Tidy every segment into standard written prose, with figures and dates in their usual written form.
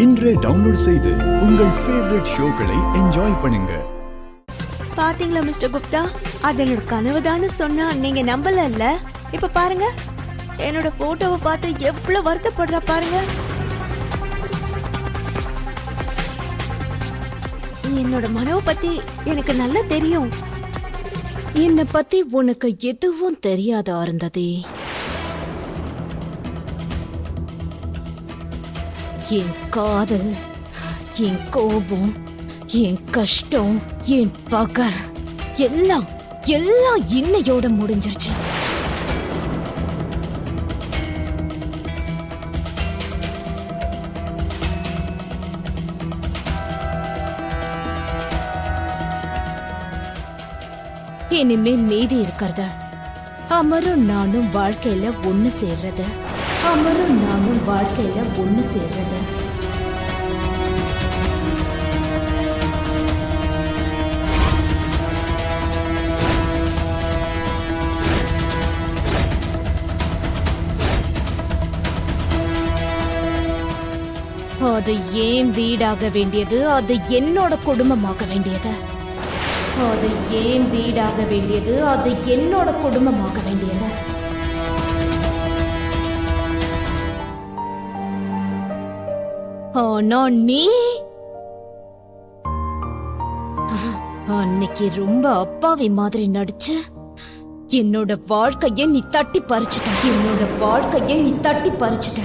இன்றே டவுன்லோட் செய்து உங்கள் ஃபேவரட் ஷோக்களை என்ஜாய் பண்ணுங்க. பாத்தீங்களா மிஸ்டர் குப்தா, அது என்னோட கனவுதான்னு சொன்னா நீங்க நம்பல. இப்ப பாருங்க, என்னோட போட்டோவை பார்த்து எவ்வளவு வருத்தப்படுறா பாருங்க. என்னோட மனோவை பத்தி எனக்கு நல்லா தெரியும். என்னை பத்தி உனக்கு எதுவும் தெரியாத அருந்ததி. என் காதல், என் கோபம், என் கஷ்டம், என் பகை எல்லாம் எல்லாம் இன்னையோட முடிஞ்சிருச்சு. இனிமே மீதி இருக்கிறத அமரும் நானும் வாழ்க்கையில ஒண்ணு சேர்றது, அமரும் நானும் வாழ்க்கையில ஒண்ணு சேர்றது. அது ஏன் வீடாக வேண்டியது, அது என்னோட குடும்பமாக வேண்டியது. அது ஏன் வீடாக வேண்டியது, அது என்னோட குடும்பமாக வேண்டியது. ஆனா நீ அன்னைக்கு ரொம்ப அப்பாவி மாதிரி நடிச்சு என்னோட வாழ்க்கைய நீ தட்டி பறிச்சுட்ட. என்னோட வாழ்க்கைய நீ தட்டி பறிச்சுட்ட.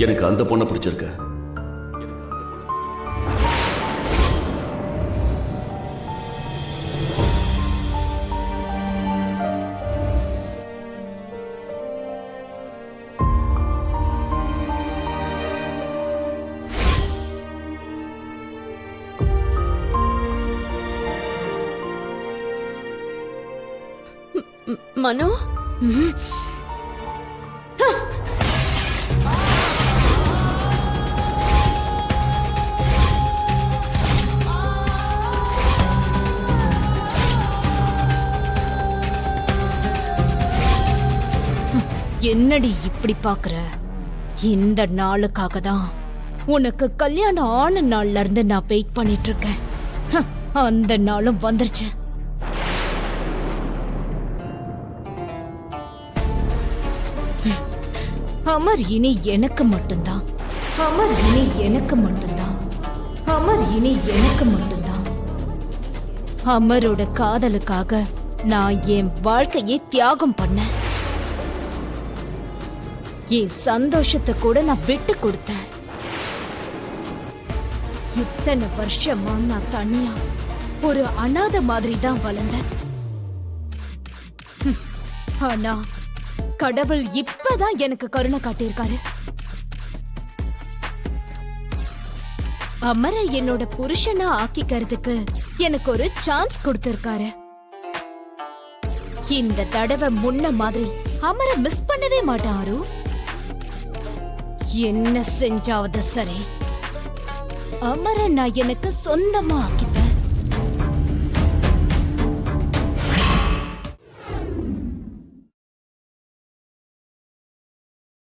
எனக்கு அந்த பொண்ணை பிடிச்சிருக்க. மனோ, என்னடி இப்படி பாக்குற? இந்த நாளுக்காக தான் உனக்கு கல்யாணம் ஆன நாள்ல இருந்து நான் வெயிட் பண்ணிட்டு இருக்கேன். அந்த நாளும் வந்துருச்சு. அமர் இனி எனக்கு மட்டும்தான். அமர் இனி எனக்கு மட்டும்தான். அமர் இனி எனக்கு மட்டும்தான். அமரோட காதலுக்காக நான் என் வாழ்க்கையை தியாகம் பண்ணேன். என் சந்தோஷத்தை கூட நான் விட்டு கொடுத்தேன். இத்தனை வருஷமா நான் தனியா ஒரு அனாதை மாதிரி தான் வளர்ந்தேன். ஆனா கடவுள் இப்பதான் எனக்கு கருணை காட்டியிருக்காரு. அமரை என்னோட புருஷனா ஆக்கிக்கிறதுக்கு எனக்கு ஒரு சான்ஸ் கொடுத்திருக்காரு. இந்த தடவை முன்ன மாதிரி அமரை மிஸ் பண்ணவே மாட்டாரு. என்ன செஞ்சாவது சரி, அமரை நான் எனக்கு சொந்தமா ஆக்கி